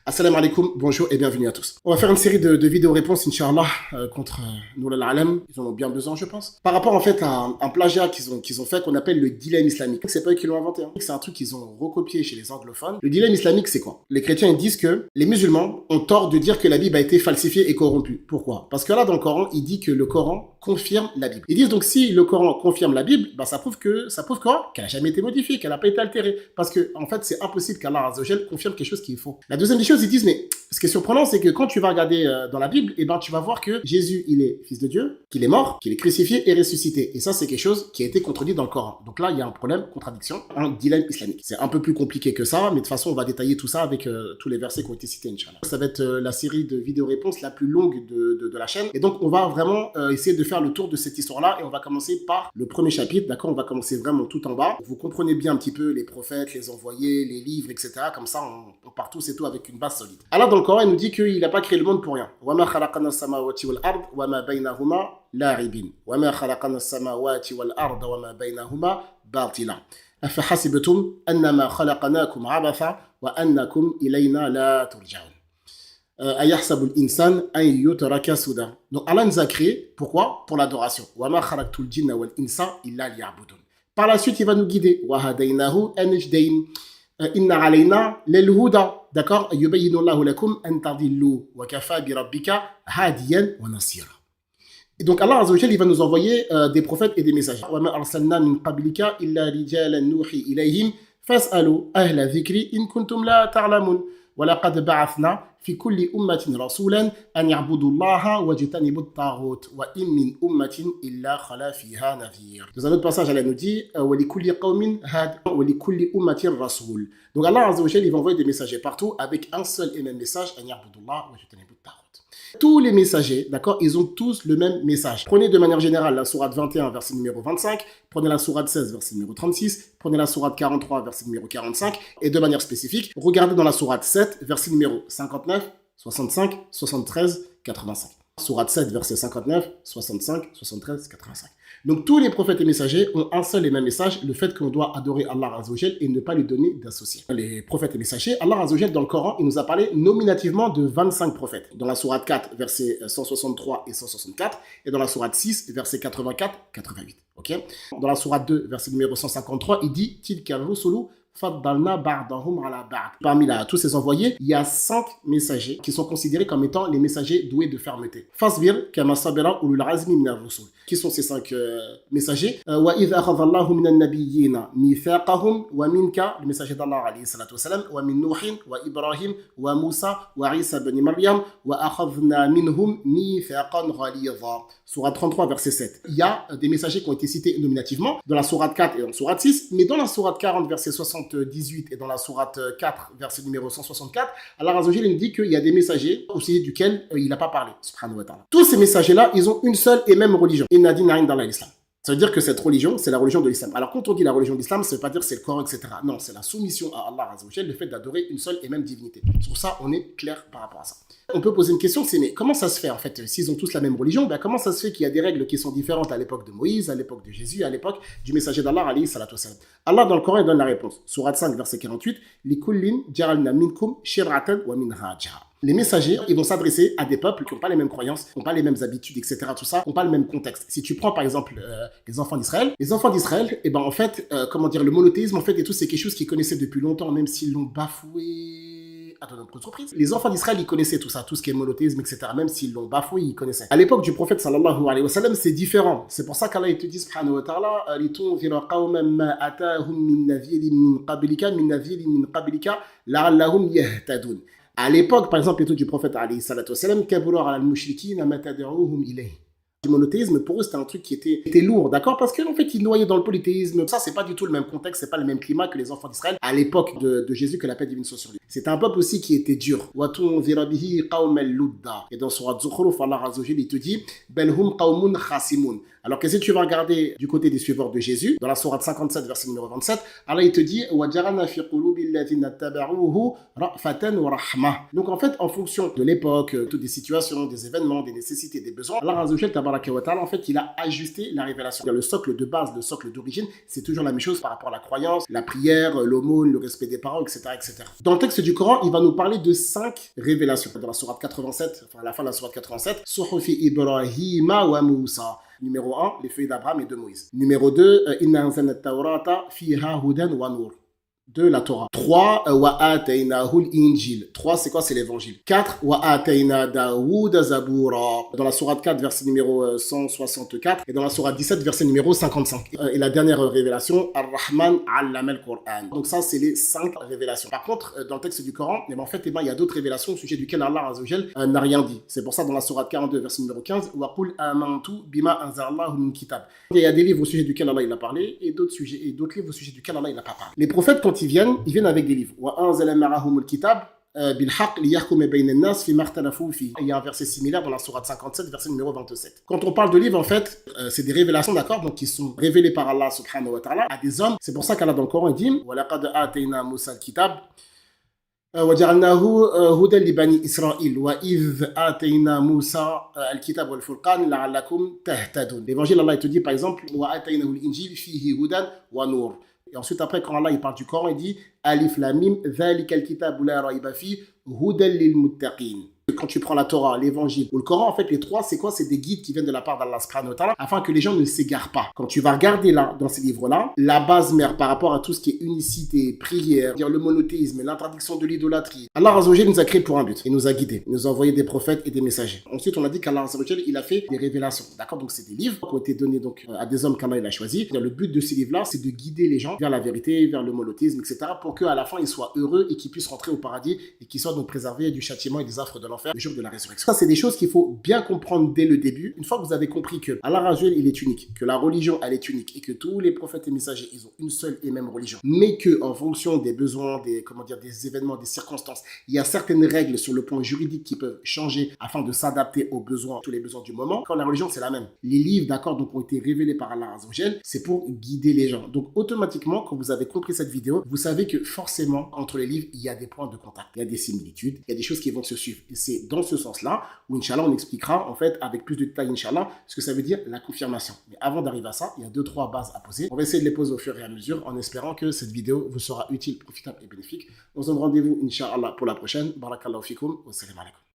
Assalamu alaikum, bonjour et bienvenue à tous. On va faire une série de vidéos-réponses, Inch'Allah, contre Nour al-Alam. Ils en ont bien besoin, je pense. Par rapport, en fait, à un plagiat qu'ils ont fait, qu'on appelle le dilemme islamique. C'est pas eux qui l'ont inventé, hein. C'est un truc qu'ils ont recopié chez les anglophones. Le dilemme islamique, c'est quoi? Les chrétiens, ils disent que les musulmans ont tort de dire que la Bible a été falsifiée et corrompue. Pourquoi? Parce que là, dans le Coran, il dit que le Coran confirme la Bible. Ils disent donc, si le Coran confirme la Bible, bah, ça prouve quoi? Qu'elle n'a jamais été modifiée, qu'elle n'a pas été altérée. Parce que, en fait, c'est impossible qu'Allah Azza wa Jal confirme quelque chose qui est faux. La deuxième des choses, ils disent, mais ce qui est surprenant, c'est que quand tu vas regarder dans la Bible, tu vas voir que Jésus, il est fils de Dieu, qu'il est mort, qu'il est crucifié et ressuscité. Et ça, c'est quelque chose qui a été contredit dans le Coran. Donc là, il y a un problème, contradiction, un dilemme islamique. C'est un peu plus compliqué que ça, mais de toute façon, on va détailler tout ça avec tous les versets qui ont été cités, Inch'Allah. Ça va être la série de vidéos-réponses la plus longue de la chaîne. Et donc, on va vraiment essayer de faire le tour de cette histoire-là. Et on va commencer par le premier chapitre, d'accord? On va commencer vraiment tout en bas. Vous comprenez bien un petit peu les prophètes, les envoyés, les livres, etc. Comme ça, on part tous et tout avec une base solide. Allah, dans le Coran, il nous dit qu'il n'a pas créé le monde pour rien. وَمَا خَلَقَنَا السَّمَاوَاتِ وَالْأَرْضَ وَمَا بَيْنَهُمَا لَاعِبِينَ وَمَا خَلَقَنَا السَّمَاوَاتِ وَالْأَرْضَ وَمَا بَيْنَهُمَا بَاطِلًا أَفَحَسِبْتُمْ أَنَّمَا خَلَقْنَاكُمْ عَبَثًا وَأَنَّكُمْ إِلَيْنَا لَا تُرْجَعُونَ أَيَحْسَبُ الْإِنسَانُ أَنْ يُتْرَكَ سُدًى. Donc Allah nous a créé, pourquoi? Pour l'adoration. وَمَا خَلَقْتُ الْجِنَّ وَالْإِنسَ إِلَّا لِيَعْبُدُونَ. Par la suite, il va nous guider. وَهَدَيْنَاهُ النَّجْدَيْنِ إِنَّ عَلَيْنَا لَلْهُدَى. D'accord? يُبَيِّنُ اللَّهُ لَكُمْ أَنْ تَضِلُّوا وَكَفَى بِرَبِّكَ هَادِيًا وَنَصِيرًا. Et donc Allah Azza wa Jalla, il va nous envoyer des prophètes et des messagers. وَمَا أَرْسَلْنَا مِنْ قَبْلِكَ إِلَّا رِجَالًا نُوحِي إِلَيْهِمْ فَاسْأَلُوا أَهْلَ الذِّكْرِ إِنْ كُنْتُمْ لَا تَعْلَمُونَ وَلَقَدْ بَعَثْنَا في كل أمة رسولا أن يعبدوا الله واجتنبوا الطاغوت وإن من أمة إلا خلا فيها نذير. Dans un autre passage, Allah nous dit وَلِكُلِّ قَوْمٍ هَادٍ وَلِكُلِّ أُمَّةٍ رَسُولٌ. Donc Allah Azza wa Jalla, il va envoyer des messagers partout avec un seul et même message أن يعبدوا الله واجتنبوا الطاغوت. Tous les messagers, d'accord, ils ont tous le même message. Prenez de manière générale la sourate 21, verset numéro 25, prenez la sourate 16, verset numéro 36, prenez la sourate 43, verset numéro 45, et de manière spécifique, regardez dans la sourate 7, verset numéro 59, 65, 73, 85. Sourate 7, verset 59, 65, 73, 85. Donc tous les prophètes et messagers ont un seul et même message, le fait qu'on doit adorer Allah Azza wa Jal et ne pas lui donner d'associés. Les prophètes et messagers, Allah Azza wa Jal dans le Coran, il nous a parlé nominativement de 25 prophètes. Dans la sourate 4, versets 163 et 164, et dans la sourate 6, versets 84, 88. Okay? Dans la sourate 2, verset numéro 153, il dit « Tilka rusulu » Parmi tous ces envoyés, il y a 5 messagers qui sont considérés comme étant les messagers doués de fermeté. Fasbir kama sabara ulul azmi min ar-rusul. Qui sont ces 5 messagers? Wa idh akhadha Allahu min an-nabiyyina mithaqahum wa minka, le messager d'Allah alayhi salatu wa salam, wa min Nuhin wa Ibrahim wa Musa wa Isa ibn Maryam wa akhadhna minhum mithaqan ghalidha. Sourate 33 verset 7. Il y a des messagers qui ont été cités nominativement dans la sourate 4 et dans la sourate 6, mais dans la sourate 40 verset 78 et dans la sourate 4 verset numéro 164, Allah Azza wa Jalla nous dit qu'il y a des messagers au sujet duquel il n'a pas parlé, subhanahu wa ta'ala. Tous ces messagers-là, ils ont une seule et même religion. Inna dina inda Allahi l'islam. Ça veut dire que cette religion, c'est la religion de l'islam. Alors quand on dit la religion de l'islam, ça ne veut pas dire que c'est le Coran, etc. Non, c'est la soumission à Allah Azza wa Jalla, le fait d'adorer une seule et même divinité. Sur ça, on est clair par rapport à ça. On peut poser une question, c'est mais comment ça se fait en fait? S'ils ont tous la même religion, ben, comment ça se fait qu'il y a des règles qui sont différentes à l'époque de Moïse, à l'époque de Jésus, à l'époque du messager d'Allah, alayhi salatu wassalam? Allah dans le Coran, il donne la réponse. Sourate 5, verset 48, Likullin ja'alna minkum shir'atan wa minhaja. Les messagers, ils vont s'adresser à des peuples qui n'ont pas les mêmes croyances, qui n'ont pas les mêmes habitudes, etc. Tout ça, n'ont pas le même contexte. Si tu prends par exemple les enfants d'Israël, et ben en fait, le monothéisme en fait et tout, c'est quelque chose qu'ils connaissaient depuis longtemps, même s'ils l'ont bafoué à notre entreprise. Les enfants d'Israël, ils connaissaient tout ça, tout ce qui est monothéisme, etc. Même s'ils l'ont bafoué, ils connaissaient. À l'époque du prophète sallallahu alayhi wa sallam, c'est différent. C'est pour ça qu'Allah te dit subhanahu wa ta'ala litunzira qawman ma atahum min nadhirin min qablika la'allahum yahtadun. À l'époque, par exemple, du prophète alayhi salatu wa sallam, kabura ala al-mushrikina ma tad'uhum ilayhi. Du monothéisme, pour eux, c'était un truc qui était lourd, d'accord? Parce qu'en fait, ils noyaient dans le polythéisme. Ça, c'est pas du tout le même contexte, c'est pas le même climat que les enfants d'Israël à l'époque de Jésus, que la paix divine soit sur lui. C'était un peuple aussi qui était dur. Et dans Surat Zukhruf, Allah Azza wa Jalla, il te dit Belhum qawmun khasimun. Alors que si tu vas regarder du côté des suiveurs de Jésus, dans la Sourate 57, verset numéro 27, Allah il te dit donc en fait, en fonction de l'époque, toutes des situations, des événements, des nécessités, des besoins, Allah Azza wa Jalla tabaraka wa ta'ala, en fait, il a ajusté la révélation. Le socle de base, le socle d'origine, c'est toujours la même chose par rapport à la croyance, la prière, l'aumône, le respect des parents, etc., etc. Dans le texte du Coran, il va nous parler de 5 révélations. Dans la sourate 87, enfin à la fin de la sourate 87, Suhufi Ibrahima wa Moussa. Numéro 1, les feuilles d'Abraham et de Moïse. Numéro 2, Inna anzalna at-Taurata fiha hudan wa nur. 2, la Torah. 3, wa ataynahul injil. 3, c'est quoi? C'est l'évangile. 4, wa atayna Daoud zabura. Dans la sourate 4, verset numéro 164. Et dans la sourate 17, verset numéro 55. Et la dernière révélation, Ar-Rahman allama al-Qur'an. Donc ça, c'est les 5 révélations. Par contre, dans le texte du Coran, en fait, il y a d'autres révélations au sujet duquel Allah Azza wa Jal n'a rien dit. C'est pour ça, dans la sourate 42, verset numéro 15, wa qul amantu bima anzalallahu min kitab. Il y a des livres au sujet duquel Allah il a parlé et d'autres livres au sujet duquel Allah il n'a pas parlé. Les prophètes, quand ils viennent avec des livres. Il y a un verset similaire dans la sourate 57, verset numéro 27. Quand on parle de livres, en fait, c'est des révélations, d'accord, donc qui sont révélées par Allah subhanahu wa ta'ala à des hommes. C'est pour ça qu'Allah dans le Coran dit وَلَقَدْ آتَيْنَا مُوسَى الْكِتَابَ وَجَعَلْنَاهُ هُدًى لِبَنِي إِسْرَائِيلَ وَإِذْ آتَيْنَا مُوسَى الْكِتَابَ وَالْفُرْقَانَ لَعَلَّكُمْ تَهْتَدُونَ. L'évangile, Allah il te dit par exemple وَآتَيْنَاهُ الْإِنْجِيلَ فِيهِ هُدًى وَنُورٌ. Et ensuite, après, quand Allah il parle du Coran, il dit Alif Lam Mim, ذَلِكَ الْكِتَابُ لَا رَيْبَ فِيهِ هُدًى لِلْمُتَّقِينَ. Quand tu prends la Torah, l'évangile ou le Coran, en fait, les 3, c'est quoi? C'est des guides qui viennent de la part d'Allah subhanahu wa ta'ala afin que les gens ne s'égarent pas. Quand tu vas regarder là, dans ces livres-là, la base mère par rapport à tout ce qui est unicité, prière, le monothéisme, l'interdiction de l'idolâtrie. Allah Azza wa Jal nous a créés pour un but. Il nous a guidés. Il nous a envoyé des prophètes et des messagers. Ensuite, on a dit qu'Allah Azza wa Jal, il a fait des révélations. D'accord? Donc, c'est des livres qui ont été donnés donc, à des hommes qu'Allah il a choisis. Le but de ces livres-là, c'est de guider les gens vers la vérité, vers le monothéisme, etc. pour qu'à la fin, ils soient heureux et qu'ils puissent rentrer au paradis et qu'ils soient donc préservés du châtiment et des affres de l'enfer le jour de la résurrection. Ça, c'est des choses qu'il faut bien comprendre dès le début. Une fois que vous avez compris que Allah Azza wa Jal, il est unique, que la religion, elle est unique et que tous les prophètes et messagers, ils ont une seule et même religion, mais que en fonction des besoins, des événements, des circonstances, il y a certaines règles sur le plan juridique qui peuvent changer afin de s'adapter aux besoins, tous les besoins du moment. Quand la religion, c'est la même. Les livres, d'accord, donc ont été révélés par Allah Azza wa Jal, c'est pour guider les gens. Donc, automatiquement, quand vous avez compris cette vidéo, vous savez que forcément, entre les livres, il y a des points de contact, il y a des similitudes, il y a des choses qui vont se suivre. Et c'est dans ce sens-là où, Inch'Allah, on expliquera, en fait, avec plus de détails, Inch'Allah, ce que ça veut dire la confirmation. Mais avant d'arriver à ça, il y a 2-3 bases à poser. On va essayer de les poser au fur et à mesure, en espérant que cette vidéo vous sera utile, profitable et bénéfique. On se donne rendez-vous, Inch'Allah, pour la prochaine. Barakallahu fikum. Wa salam alaikum.